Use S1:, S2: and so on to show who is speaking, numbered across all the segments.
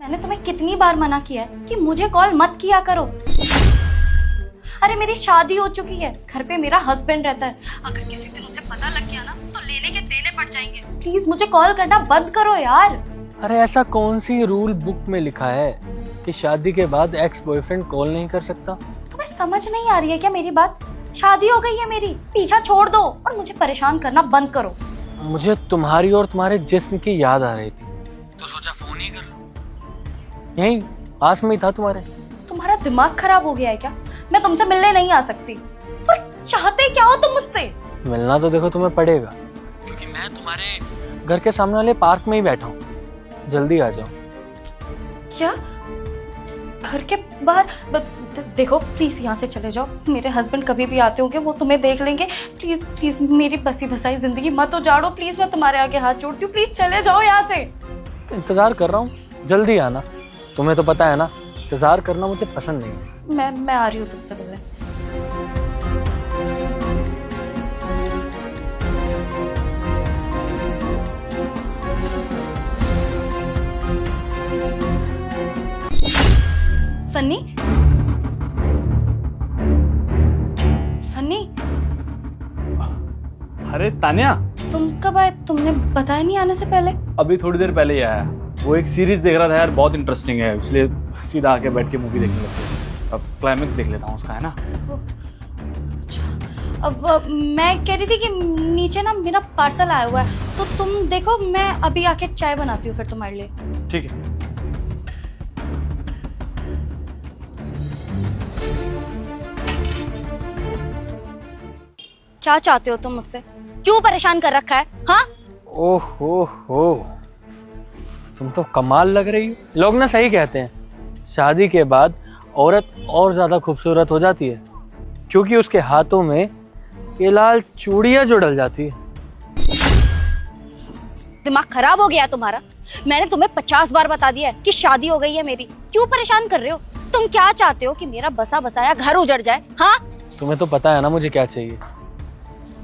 S1: मैंने तुम्हें कितनी बार मना किया है कि मुझे कॉल मत किया करो। अरे मेरी शादी हो चुकी है, घर पे मेरा हस्बैंड रहता है। अगर किसी दिन मुझे पता लग गया ना तो लेने के देने पड़ जाएंगे। प्लीज मुझे कॉल करना बंद करो यार।
S2: अरे ऐसा कौन सी रूल बुक में लिखा है कि शादी के बाद एक्स बॉयफ्रेंड कॉल नहीं कर सकता?
S1: तुम्हें समझ नहीं आ रही है क्या मेरी बात? शादी हो गई है मेरी, पीछा छोड़ दो और मुझे परेशान करना बंद करो।
S2: मुझे तुम्हारी और तुम्हारे जिस्म की याद आ रही थी तो सोचा फोन ही कर लो। यहीं पास में ही था तुम्हारे।
S1: तुम्हारा दिमाग खराब हो गया है क्या? मैं तुमसे मिलने नहीं आ सकती। पर चाहते क्या हो तुम मुझसे?
S2: मिलना तो देखो तुम्हें पड़ेगा, क्योंकि मैं तुम्हारे घर के सामने वाले पार्क में ही बैठा हूँ। जल्दी आ जाओ।
S1: क्या? घर के बाहर? देखो प्लीज यहाँ से चले जाओ। मेरे हस्बैंड कभी भी आते होंगे, वो तुम्हें देख लेंगे। प्लीज प्लीज मेरी बसी बसाई जिंदगी मत उजाड़ो। प्लीज मैं तुम्हारे आगे हाथ जोड़ती हूँ, प्लीज चले जाओ यहाँ से।
S2: इंतजार कर रहा हूँ, जल्दी आना। तुम्हें तो पता है ना, इंतजार करना मुझे पसंद नहीं है।
S1: मैं आ रही हूँ तुमसे मिलने। सन्नी, सन्नी,
S3: अरे तान्या,
S1: तुम कब आए? तुमने बताया नहीं आने से पहले?
S3: अभी थोड़ी देर पहले ही आया। वो एक सीरीज देख रहा था यार, बहुत इंटरेस्टिंग है, इसलिए सीधा आके बैठ के मूवी देखने लगे। अब क्लाइमेक्स देख लेता हूँ उसका, है ना।
S1: अच्छा, अब मैं कह रही थी कि नीचे ना मेरा पार्सल आया हुआ है, तो तुम देखो, मैं अभी आके चाय बनाती हूँ फिर तुम्हारे लिए।
S3: ठीक है।
S1: क्या चाहते हो तुम मुझसे? क्यों परेशान कर रखा है? हाँ?
S2: ओहो, तुम तो कमाल लग रही हो। लोग ना सही कहते हैं, शादी के बाद औरत और ज्यादा खूबसूरत हो जाती है, क्योंकि उसके हाथों में ये लाल चूड़ियां जो डल जाती है।
S1: दिमाग खराब हो गया तुम्हारा? मैंने तुम्हें 50 बार बता दिया है कि शादी हो गई है मेरी। क्यों परेशान कर रहे हो? तुम क्या चाहते हो कि मेरा बसा बसाया घर उजड़ जाए? हाँ?
S2: तुम्हें तो पता है ना मुझे क्या चाहिए।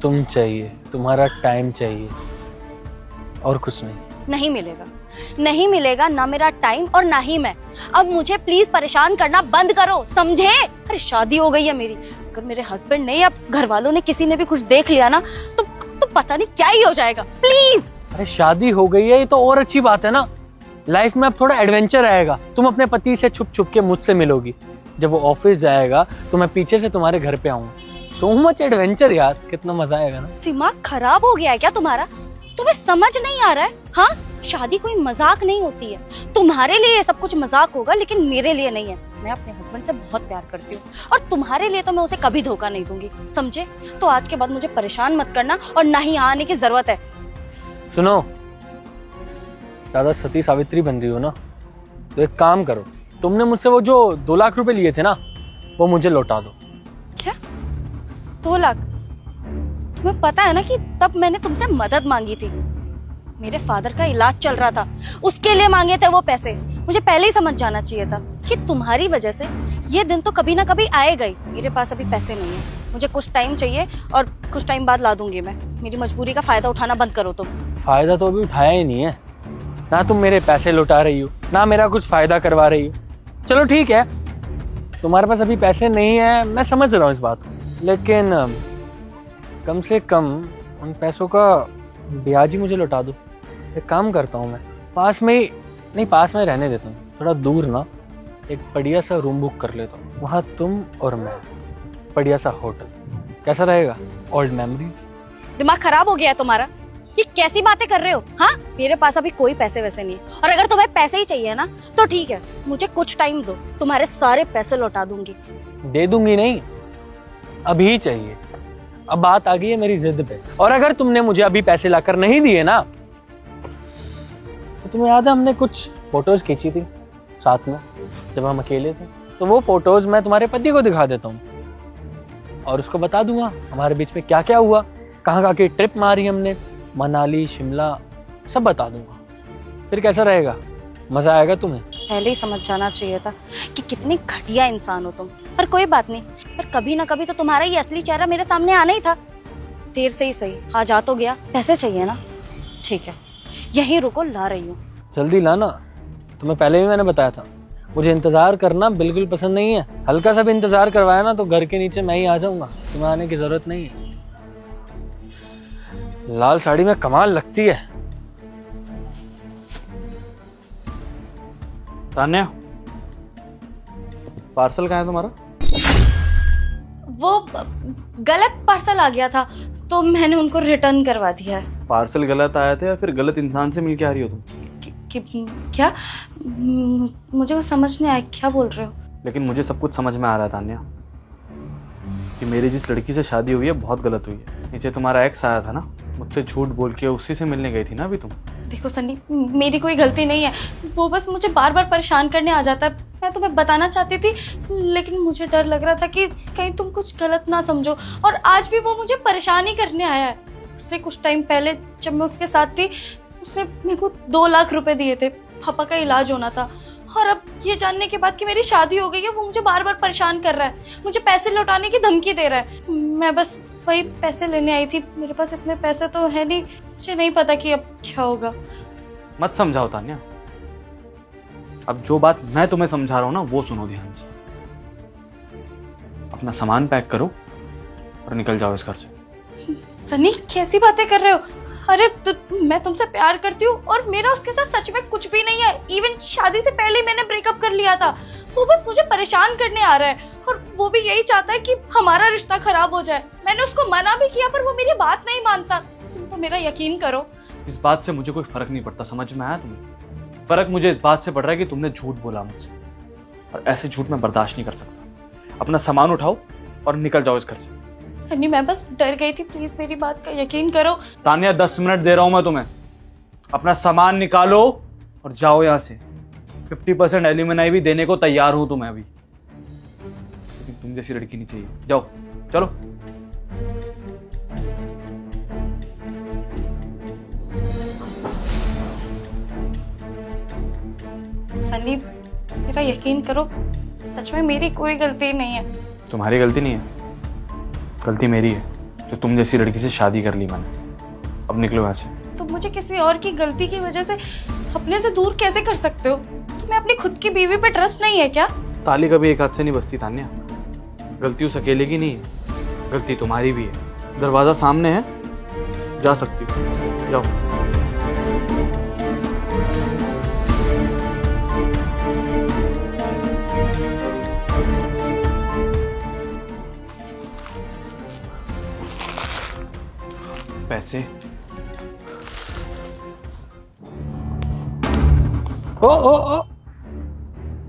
S2: तुम चाहिए, तुम्हारा टाइम चाहिए, और कुछ नहीं।
S1: नहीं मिलेगा, नहीं मिलेगा, ना मेरा टाइम और ना ही मैं। अब मुझे प्लीज परेशान करना बंद करो, समझे? अरे शादी हो गई है मेरी। अगर मेरे हस्बैंड ने या घर वालों ने किसी ने भी कुछ देख लिया ना तो पता नहीं क्या ही हो जाएगा। प्लीज।
S2: अरे शादी हो गई है ये तो और अच्छी बात है ना। लाइफ में अब थोड़ा एडवेंचर आएगा। तुम अपने पति से छुप छुप के मुझसे मिलोगी। जब वो ऑफिस जाएगा तो मैं पीछे से तुम्हारे घर पे आऊंगा। सो मच एडवेंचर यार, कितना मजा आएगा ना।
S1: दिमाग खराब हो गया है क्या तुम्हारा? तुम्हें समझ नहीं आ रहा है? हाँ, शादी कोई मजाक नहीं होती है। तुम्हारे लिए ये सब कुछ मजाक होगा, लेकिन मेरे लिए नहीं है। मैं अपने हस्बैंड से बहुत प्यार करती हूँ, और तुम्हारे लिए तो मैं उसे कभी धोखा नहीं दूंगी, समझे? तो आज के बाद मुझे परेशान मत करना, और ना ही यहाँ आने की जरूरत है।
S2: सुनो, ज्यादा सती सावित्री बन रही हो ना, तो एक काम करो, तुमने मुझसे वो जो 2 लाख रुपए लिए थे ना, वो मुझे लौटा दो।
S1: क्या? 2 लाख? तुम्हें पता है ना कि तब मैंने तुमसे मदद मांगी थी। मेरे फादर का इलाज चल रहा था, उसके लिए मांगे थे वो पैसे। मुझे पहले ही समझ जाना चाहिए था कि तुम्हारी वजह से ये दिन तो कभी ना कभी आएगा ही। मेरे पास अभी पैसे नहीं है, मुझे कुछ टाइम चाहिए, और कुछ टाइम बाद ला दूंगी मैं। मेरी मजबूरी का फायदा उठाना बंद करो तुम।
S2: फायदा तो अभी उठाया ही नहीं है ना। तुम मेरे पैसे लौटा रही हो, ना मेरा कुछ फायदा करवा रही हो। चलो ठीक है, तुम्हारे पास अभी पैसे नहीं है, मैं समझ रहा हूँ इस बात को, लेकिन कम से कम उन पैसों का ब्याज ही मुझे लौटा दो। एक काम करता हूँ, मैं पास में ही नहीं, पास में रहने देता हूँ, थोड़ा दूर ना एक बढ़िया सा रूम बुक कर लेता हूँ। वहाँ तुम और मैं, बढ़िया सा होटल, कैसा रहेगा? Old memories.
S1: दिमाग खराब हो गया है तुम्हारा? ये कैसी बातें कर रहे हो? हाँ, मेरे पास अभी कोई पैसे वैसे नहीं है, और अगर तुम्हें पैसे ही चाहिए ना तो ठीक है, मुझे कुछ टाइम दो, तुम्हारे सारे पैसे लौटा दूंगी।
S2: दे दूंगी नहीं, अभी चाहिए। अब बात आ गई है मेरी जिद पे, और अगर तुमने मुझे अभी पैसे लाकर नहीं दिए ना, तो तुम्हें याद है हमने कुछ फोटोज खींची थी साथ में जब हम अकेले थे, तो वो फोटोज मैं तुम्हारे पति को दिखा देता हूँ, और उसको बता दूंगा हमारे बीच में क्या क्या हुआ, कहाँ कहाँ की ट्रिप मारी हमने, मनाली, शिमला, सब बता दूंगा। फिर कैसा रहेगा? मजा आएगा तुम्हें?
S1: पहले ही समझ जाना चाहिए था कि कितनी घटिया इंसान हो तुम। पर कोई बात नहीं, पर कभी ना कभी तो तुम्हारा ये असली चेहरा मेरे सामने आना ही था। देर से ही सही, आ जा तो गया। पैसे चाहिए ना? ठीक है, यहीं रुको, ला रही हूँ।
S2: जल्दी लाना, तुम्हें पहले भी मैंने बताया था, मुझे इंतजार करना बिल्कुल पसंद नहीं है। हल्का सा भी इंतजार करवाया ना तो घर के नीचे मैं ही आ जाऊंगा, तुम्हें आने की जरूरत नहीं है। लाल साड़ी में कमाल लगती है।
S3: तान्या, पार्सल कहाँ है तुम्हारा?
S1: वो गलत पार्सल आ गया था तो मैंने उनको रिटर्न करवा दिया है।
S3: पार्सल गलत आया था या फिर गलत इंसान से मिल के आ रही हो तुम?
S1: क्या? मुझे कुछ समझ नहीं आया, क्या बोल रहे हो?
S3: लेकिन मुझे सब कुछ समझ में आ रहा है तान्या, कि मेरी जिस लड़की से शादी हुई है बहुत गलत हुई है। नीचे तुम्हारा एक्स आया था ना, मुझसे झूठ बोल के उसी से मिलने गई थी ना अभी तुम।
S1: देखो सन्नी, मेरी कोई गलती नहीं है, वो बस मुझे बार बार परेशान करने आ जाता है। मैं तुम्हें बताना चाहती थी लेकिन मुझे डर लग रहा था कि कहीं तुम कुछ गलत ना समझो, और आज भी वो मुझे परेशान ही करने आया है। उसने कुछ टाइम पहले जब मैं उसके साथ थी, उसने मेरे को 2 लाख रुपए दिए थे, पापा का इलाज होना था, और अब ये जानने के बाद कि मेरी शादी हो गई है वो मुझे बार बार परेशान कर रहा है, मुझे पैसे लौटाने की धमकी दे रहा है। मैं बस वही पैसे लेने आई थी, मेरे पास इतने पैसे तो है नहीं, मुझे नहीं पता कि अब क्या होगा।
S3: मत समझाओ तान्या, अब जो बात मैं तुम्हें समझा रहा हूँ ना वो सुनो ध्यान से। अपना सामान पैक करो और निकल जाओ इस घर से।
S1: सनी, कैसी बातें कर रहे हो? अरे मैं तुमसे प्यार करती हूँ और मेरा उसके साथ सच में कुछ भी नहीं है। इवन शादी से पहले ही मैंने ब्रेकअप कर लिया था। वो बस मुझे परेशान करने आ रहा है और वो भी यही चाहता है कि हमारा रिश्ता खराब हो जाए। मैंने उसको मना भी किया पर वो मेरी बात नहीं मानता। तुम तो मेरा यकीन करो।
S3: इस बात से मुझे कोई फर्क नहीं पड़ता, समझ में आया तुम्हें? फर्क मुझे इस बात से पड़ रहा है कि तुमने झूठ बोला मुझसे, और ऐसे झूठ मैं बर्दाश्त नहीं कर सकता। अपना सामान उठाओ और निकल जाओ इस घर से।
S1: सनी, मैं बस डर गई थी, प्लीज मेरी बात का यकीन करो।
S3: तान्या 10 मिनट दे रहा हूं मैं तुम्हें, अपना सामान निकालो और जाओ यहाँ से। 50% एलिमनी भी देने को तैयार हूं तुम्हें अभी, लेकिन तुम जैसी लड़की नहीं चाहिए। जाओ, चलो।
S1: सनी, मेरा यकीन करो, सच में मेरी कोई गलती नहीं है।
S3: तुम्हारी गलती नहीं है, गलती मेरी है जो तुम जैसी लड़की से शादी कर ली मैंने। अब निकलो यहाँ से।
S1: तुम मुझे किसी और की गलती की वजह से अपने से दूर कैसे कर सकते हो? तुम्हें अपनी खुद की बीवी पे ट्रस्ट नहीं है क्या?
S3: ताली कभी एक हाथ से नहीं बजती तान्या। गलती उस अकेले की नहीं है, गलती तुम्हारी भी है। दरवाजा सामने है, जा सकती हो, जाओ। पैसे?
S2: ओ,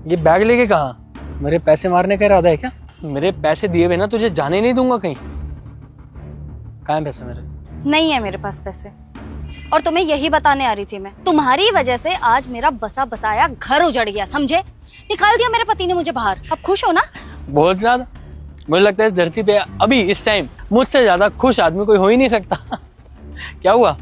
S2: ये बैग लेके कहाँ? मेरे पैसे मारने का इरादा है क्या? मेरे पैसे दिए बिना तुझे जाने नहीं दूंगा कहीं। कहाँ हैं पैसे मेरे?
S1: नहीं है मेरे पास पैसे, और तुम्हें यही बताने आ रही थी मैं। तुम्हारी वजह से आज मेरा बसा बसाया घर उजड़ गया, समझे? निकाल दिया मेरे पति ने मुझे बाहर। अब खुश हो ना?
S2: बहुत ज्यादा। मुझे लगता है इस धरती पे अभी इस टाइम मुझसे ज्यादा खुश आदमी कोई हो ही नहीं सकता। क्या हुआ?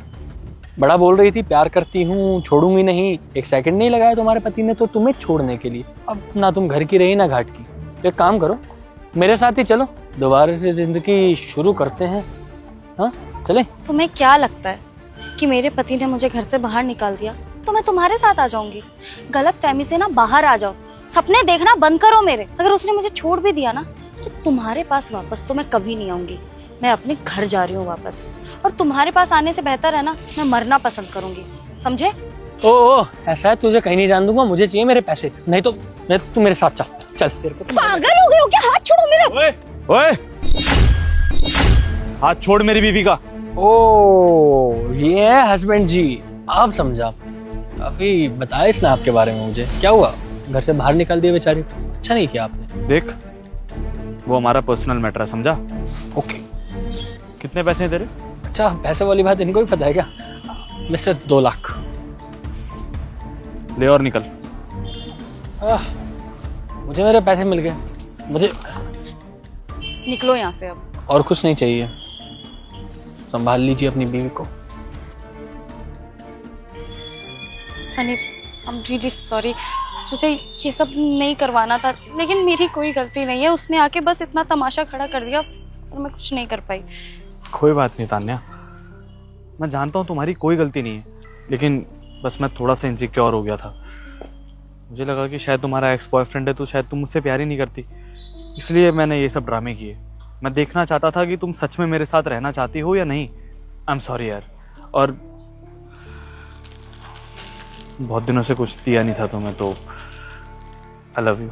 S2: बड़ा बोल रही थी प्यार करती हूँ, छोड़ूंगी नहीं। एक सेकंड नहीं लगाया तुम्हारे पति ने तो तुम्हें छोड़ने के लिए। अब ना तुम घर की रही ना घाट की। तो एक काम करो, मेरे साथ ही चलो, दोबारा से जिंदगी शुरू करते हैं। हाँ, चले?
S1: तुम्हें क्या लगता है कि मेरे पति ने मुझे घर से बाहर निकाल दिया तो मैं तुम्हारे साथ आ जाऊंगी? गलत फहमी से ना बाहर आ जाओ, सपने देखना बंद करो मेरे। अगर उसने मुझे छोड़ भी दिया ना तो तुम्हारे पास वापस तो मैं कभी नहीं आऊंगी। मैं अपने घर जा रही हूँ वापस, और तुम्हारे पास आने से बेहतर है ना मैं मरना पसंद करूंगी, समझे?
S2: ओ, ऐसा है? तुझे कहीं नहीं जान दूंगा, मुझे चाहिए मेरे पैसे। नहीं तो तू मेरे साथ चल। चल। तेरे को
S1: पागल हो गए हो क्या? हाथ छोड़ो मेरा।
S3: ओए, ओए, हाथ छोड़ मेरी बीवी का।
S2: ओ, ये है हस्बैंड जी। आप समझा। काफी बताया इसने आपके बारे में मुझे। क्या हुआ? घर से बाहर निकाल दिया बेचारी को। अच्छा नहीं किया आपने।
S3: देख, वो हमारा पर्सनल मैटर है, समझा?
S2: ओके।
S3: कितने पैसे हैं तेरे?
S2: अच्छा, पैसे वाली बात इनको भी पता है क्या? मिस्टर 2 लाख।
S3: ले और निकल।
S2: मुझे मेरे पैसे मिल गए। मुझे
S1: निकलो यहाँ से अब।
S2: और कुछ नहीं चाहिए। संभाल लीजिए अपनी बीवी को।
S1: Sunny, I am really sorry, मुझे ये सब नहीं करवाना था, लेकिन मेरी कोई गलती नहीं है। उसने आके बस इतना तमाशा खड़ा कर दिया और मैं कुछ नहीं कर पाई।
S3: कोई बात नहीं तान्या, मैं जानता हूँ तुम्हारी कोई गलती नहीं है, लेकिन बस मैं थोड़ा सा इनसिक्योर हो गया था। मुझे लगा कि शायद तुम्हारा एक्स बॉयफ्रेंड है तो शायद तुम मुझसे प्यार ही नहीं करती, इसलिए मैंने ये सब ड्रामे किए। मैं देखना चाहता था कि तुम सच में मेरे साथ रहना चाहती हो या नहीं। आई एम सॉरी यार, और बहुत दिनों से कुछ दिया नहीं था तुम्हें, तो I love you.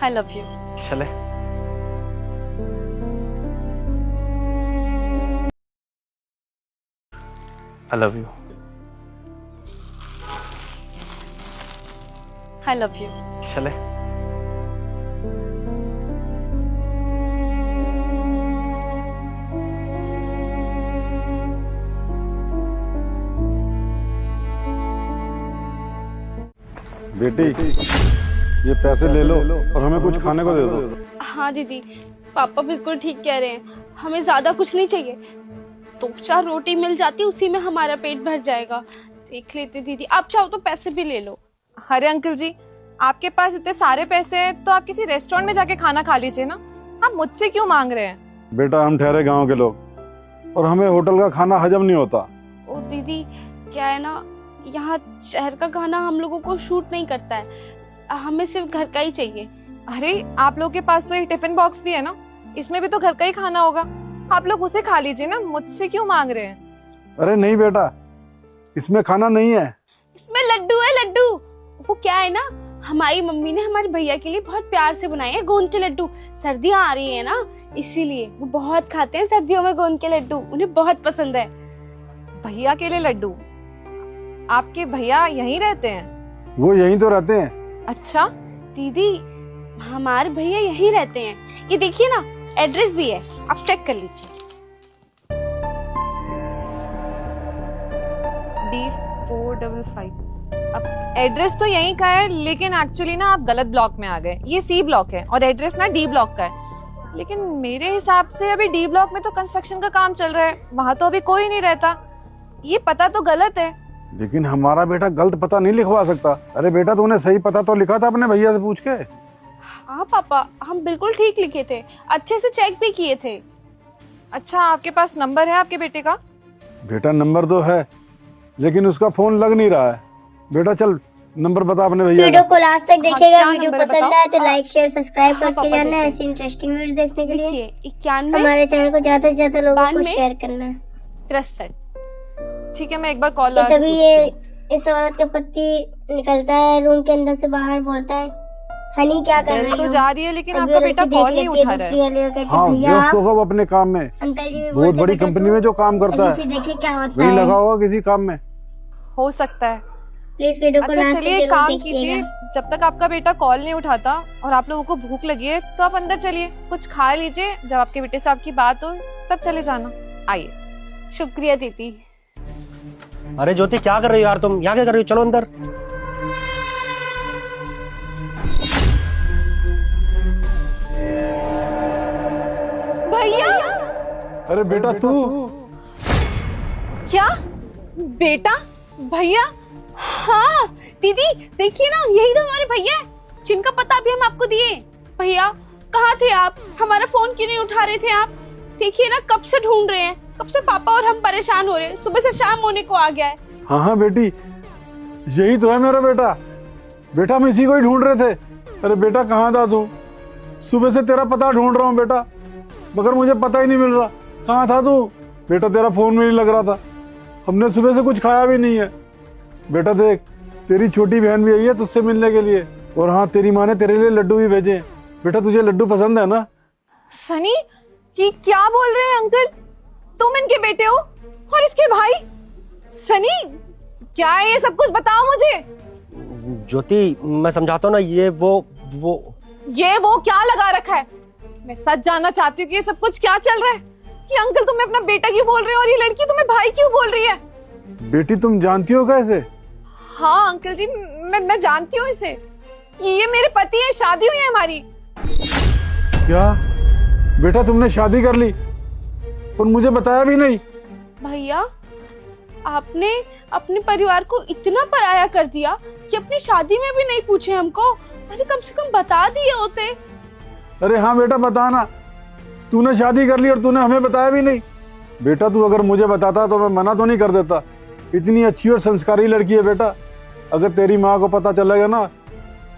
S1: I love you.
S3: चले। I love you.
S1: I love you.
S3: चले।
S4: बेटी, ये पैसे ले लो और हमें कुछ खाने को दे दो।
S5: हाँ दीदी, पापा बिल्कुल ठीक कह रहे हैं, हमें ज्यादा कुछ नहीं चाहिए, 2-4 रोटी मिल जाती उसी में हमारा पेट भर जाएगा। देख लेते दीदी, आप चाहो तो पैसे भी ले लो।
S6: अरे अंकल जी, आपके पास इतने सारे पैसे हैं तो आप किसी रेस्टोरेंट में जाके खाना खा लीजिए ना, आप मुझसे क्यों मांग रहे हैं?
S4: बेटा, हम ठहरे गांव के लोग और हमें होटल का खाना हजम नहीं होता।
S5: ओ दीदी, क्या है ना, यहाँ शहर का खाना हम लोगों को शूट नहीं करता है, हमें सिर्फ घर का ही चाहिए।
S6: अरे आप लोग के पास तो ये टिफिन बॉक्स भी है ना, इसमें भी तो घर का ही खाना होगा, आप लोग उसे खा लीजिए ना, मुझसे क्यों मांग रहे हैं?
S4: अरे नहीं बेटा, इसमें खाना नहीं है।
S5: इसमें लड्डू है, लड्डू। वो क्या है ना, हमारी मम्मी ने हमारे भैया के लिए बहुत प्यार से बनाए हैं गोंद के लड्डू। सर्दियाँ आ रही है ना, इसीलिए वो बहुत खाते हैं सर्दियों में गोंद के लड्डू, उन्हें बहुत पसंद है।
S6: भैया के लिए लड्डू? आपके भैया यहीं रहते हैं?
S4: वो यहीं तो रहते हैं।
S6: अच्छा।
S5: दीदी, हमारे भैया यहीं रहते हैं, ये देखिए ना, एड्रेस भी है, आप चेक कर लीजिए।
S6: D455। अब एड्रेस तो यहीं का है, लेकिन एक्चुअली ना आप गलत ब्लॉक में आ गए, ये C ब्लॉक है और एड्रेस ना D ब्लॉक का है। लेकिन मेरे हिसाब से अभी D ब्लॉक में तो कंस्ट्रक्शन का काम चल रहा है, वहां तो अभी कोई नहीं रहता, ये पता तो गलत है।
S4: लेकिन हमारा बेटा गलत पता नहीं लिखवा सकता। अरे बेटा, तूने सही पता तो लिखा था अपने भैया से पूछ के।
S5: हाँ पापा, हम बिल्कुल ठीक लिखे थे, अच्छे से चेक भी किए थे।
S6: अच्छा, आपके पास नंबर है आपके बेटे का?
S4: बेटा, नंबर तो है, लेकिन उसका फोन लग नहीं रहा है। बेटा चल, नंबर बता अपने भैया
S7: वीडियो
S4: का।
S7: को लास्ट तक देखिएगा।
S6: क्या
S7: वीडियो
S6: नंबर
S7: पसंद
S6: बताओ?
S7: आए तो लाइक शेयर सब्सक्राइब
S5: हाँ,
S7: करके
S5: पापा
S7: जाना है
S5: देखिए।
S7: ऐसी इंटरेस्टिंग वीडियो देखने के लिए।
S5: देखिए, 91
S7: हमारे चैनल को ज्यादा से ज्यादा लोगों को
S5: 92
S7: शेयर करना है।
S5: 63।
S6: ठीक है, मैं एक बार कॉल
S7: तो
S6: लगा के
S7: तभी
S6: पूछती
S7: ये
S6: हूँ।
S7: इस औरत का पति निकलता है रूम के अंदर से बाहर, बोलता है, हनी क्या कर
S6: बेल
S7: रही
S6: तो
S7: हो?
S6: जा रही है, लेकिन
S7: तभी
S6: आपका
S7: वो
S6: बेटा
S7: लड़की
S6: कॉल
S7: देख
S6: नहीं
S7: लेती है
S6: उठा रहा
S7: दूसरी
S6: है।
S7: वाली, वो कहती है,
S4: हाँ,
S7: भैया
S4: व्यस्त
S7: आप।
S4: होगा वो अपने काम में।
S7: अंकल जी भी
S4: बहुत
S7: बोलते
S4: बड़ी
S7: बेटा
S4: कंपनी
S7: तू
S4: में जो काम करता
S7: अभी
S4: है,
S7: फिर देखिए क्या होता
S4: वही
S7: है।
S4: लगा होगा किसी काम में।
S6: हो सकता है।
S7: प्लीज वीडियो को
S6: अच्छा
S7: लास्ट
S6: चलिए,
S7: तक
S6: एक
S7: जरूर
S6: काम कीजिए,
S7: देखिएगा।
S6: जब तक आपका बेटा कॉल नहीं उठाता और आप लोगों को भूख लगी है तो आप अंदर चलिए, कुछ खा लीजिए, जब आपके बेटे से आपकी बात हो तब चले जाना। आइए।
S5: शुक्रिया दीदी।
S8: अरे ज्योति, क्या कर रही हो यार तुम? यहाँ क्या कर रही हो? चलो अंदर।
S5: भैया,
S4: अरे बेटा तू,
S6: क्या बेटा? भैया?
S5: हाँ दीदी, देखिए ना, यही तो हमारे भैया है, जिनका पता अभी हम आपको दिए। भैया, कहाँ थे आप? हमारा फोन क्यों नहीं उठा रहे थे आप? देखिए ना, कब से ढूंढ रहे हैं, कब से पापा और हम परेशान हो रहे हैं, सुबह से शाम होने को आ गया है।
S4: हाँ हाँ बेटी, यही तो है मेरा बेटा। बेटा, हम इसी को ही ढूंढ रहे थे। अरे बेटा, कहाँ था तू? सुबह से तेरा पता ढूंढ रहा हूँ बेटा, मगर मुझे पता ही नहीं मिल रहा। कहाँ था तू? बेटा, तेरा फोन में नहीं लग रहा था, हमने सुबह से कुछ खाया भी नहीं है। बेटा देख, तेरी छोटी बहन भी आई है तुझसे मिलने के लिए, और हाँ, तेरी माँ ने तेरे लिए लड्डू भी भेजे हैं। बेटा, तुझे लड्डू पसंद है ना?
S6: सनी, ये क्या बोल रहे हैं अंकल? तुम इनके बेटे हो और इसके भाई? सनी, क्या है ये सब कुछ? बताओ मुझे।
S8: ज्योति, मैं समझाता हूँ ना, ये वो
S6: क्या लगा रखा है? मैं सच जानना चाहती हूँ कि ये सब कुछ क्या चल रहा है। ये अंकल तुम्हें अपना बेटा क्यों बोल रहे हो और ये लड़की तुम्हें भाई क्यों बोल रही है?
S4: बेटी, तुम जानती हो कैसे?
S6: हाँ अंकल जी, मैं जानती हूँ इसे, ये मेरे पति हैं, शादी हुई है हमारी।
S4: क्या बेटा, तुमने शादी कर ली और मुझे बताया भी नहीं?
S5: भैया, आपने अपने परिवार को इतना पराया कर दिया कि अपनी शादी में भी नहीं पूछे हमको। अरे कम से कम बता दिए होते।
S4: अरे हाँ बेटा, बताना। तूने शादी कर ली और तूने हमें बताया भी नहीं। बेटा, तू अगर मुझे बताता तो मैं मना तो नहीं कर देता, इतनी अच्छी और संस्कारी लड़की है बेटा। अगर तेरी माँ को पता चलेगा ना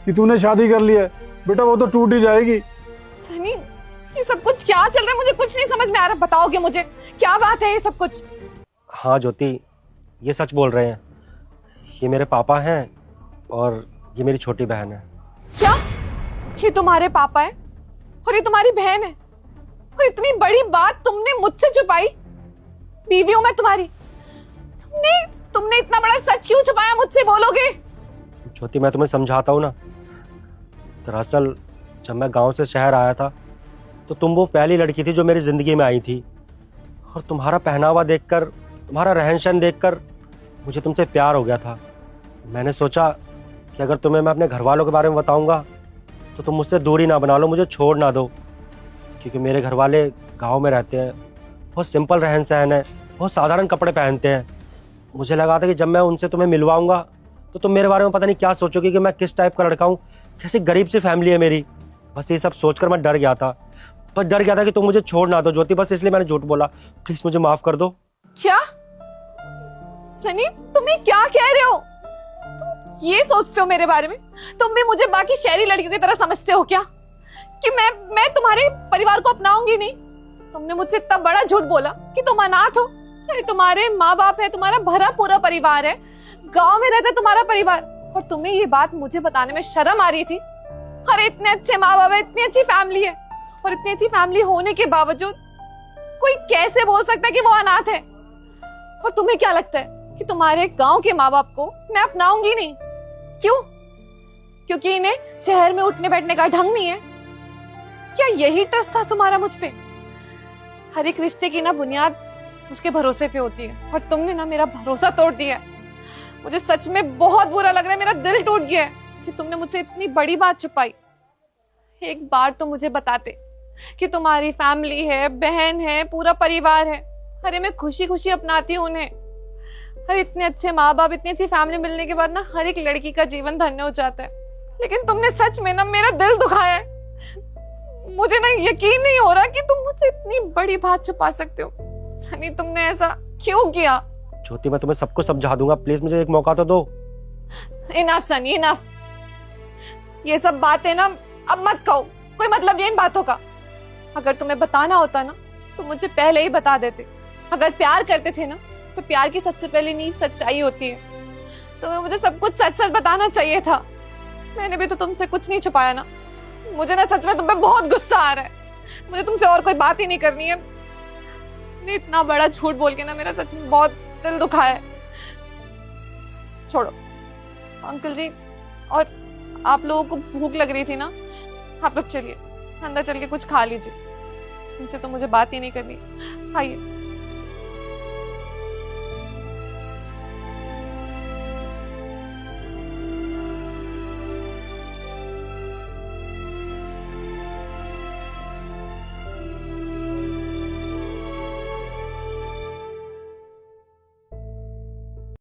S4: कि तूने शादी कर लिया है, बेटा वो तो टूट ही जाएगी।
S6: सनी, ये सब कुछ क्या चल रहा है? मुझे कुछ नहीं समझ में आ रहा। बताओगे मुझे क्या बात है ये सब कुछ?
S8: हाँ ज्योति, ये सच बोल रहे हैं। ये मेरे पापा हैं और ये मेरी छोटी बहन है।
S6: क्या? ये तुम्हारे पापा है और ये तुम्हारी बहन है? और इतनी बड़ी बात तुमने मुझसे छुपाई? बीवी हूं मैं तुम्हारी। तुमने इतना बड़ा सच क्यों छुपाया मुझसे? बोलोगे?
S8: ज्योति मैं तुम्हें समझाता हूँ ना। दरअसल जब मैं गांव से शहर आया था तो तुम वो पहली लड़की थी जो मेरी जिंदगी में आई थी। और तुम्हारा पहनावा देखकर, तुम्हारा रहन सहन देखकर मुझे तुमसे प्यार हो गया था। मैंने सोचा कि अगर तुम्हें मैं अपने घर वालों के बारे में बताऊंगा तो तुम मुझसे दूरी ना बना लो, मुझे छोड़ ना दो। क्योंकि मेरे घर वाले गाँव में रहते हैं, बहुत सिंपल रहन सहन है, बहुत साधारण कपड़े पहनते हैं। मुझे लगा था कि जब मैं उनसे तुम्हें मिलवाऊंगा तो तुम मेरे बारे में पता नहीं क्या सोचोगे कि मैं किस टाइप का लड़का हूँ, कैसी गरीब सी फैमिली है मेरी। बस ये सब सोचकर मैं डर गया था। बस डर गया था कि तुम मुझे छोड़ ना दो ज्योति, बस इसलिए मैंने झूठ बोला। प्लीज मुझे माफ कर दो।
S6: क्या? सनी, तुम ये क्या कह रहे हो? तुम ये सोचते हो मेरे बारे में? तुम भी मुझे बाकी शहरी लड़कियों की तरह समझते हो क्या कि मैं तुम्हारे परिवार को अपनाऊंगी नहीं? तुमने मुझसे इतना बड़ा झूठ बोला कि तुम अनाथ हो। अरे तुम्हारे माँ बाप है, तुम्हारा भरा पूरा परिवार है, गांव में रहता है तुम्हारा परिवार, और तुम्हें ये बात मुझे बताने में शर्म आ रही थी? अरे इतने अच्छे माँ बाप है, इतनी अच्छी फैमिली है, और इतनी अच्छी फैमिली होने के बावजूद कोई कैसे बोल सकता है कि वो अनाथ है? और तुम्हें क्या लगता है कि तुम्हारे गांव के माँ बाप को मैं अपनाऊंगी नहीं? क्यों? क्योंकि इन्हें शहर में उठने बैठने का ढंग नहीं है? क्या यही ट्रस्ट था तुम्हारा मुझ पे? हर एक रिश्ते की ना बुनियाद उसके भरोसे पे होती है, और तुमने ना मेरा भरोसा तोड़ दिया है। मुझे सच में बहुत बुरा लग रहा है, मेरा दिल टूट गया है कि तुमने मुझसे इतनी बड़ी बात छुपाई। एक बार तो मुझे बताते कि तुम्हारी फैमिली है, बहन है, पूरा परिवार है। अरे मैं खुशी खुशी अपनाती हूँ उन्हें। अरे इतने अच्छे माँ बाप, इतनी अच्छी फैमिली मिलने के बाद ना हर एक लड़की का जीवन धन्य हो जाता है। लेकिन तुमने सच में ना मेरा दिल दुखाया है। मुझे ना यकीन नहीं हो रहा कि तुम मुझसे इतनी बड़ी बात छुपा सकते हो। सनी, तुमने ऐसा क्यों किया?
S8: ज्योति मैं तुम्हें सब कुछ समझा दूंगा, प्लीज मुझे एक मौका तो दो।
S6: Enough Sunny, enough. ये सब बातें ना अब मत कहो, कोई मतलब नहीं इन बातों का। अगर तुम्हें बताना होता ना तो मुझे पहले ही बता देते। अगर प्यार करते थे ना तो प्यार की सबसे पहली नींव सच्चाई होती है। तुम्हें मुझे सब कुछ सच सच बताना चाहिए था। मैंने भी तो तुमसे कुछ नहीं छुपाया ना। मुझे ना सच में तुम पे बहुत गुस्सा आ रहा है। मुझे तुमसे और कोई बात ही नहीं करनी है। मैंने इतना बड़ा झूठ बोल के ना मेरा सच में बहुत दिल दुखा है। छोड़ो अंकल जी, और आप लोगों को भूख लग रही थी ना, आप लोग चलिए अंदर चल के कुछ खा लीजिए। इनसे तो मुझे बात ही नहीं करनी। आइए।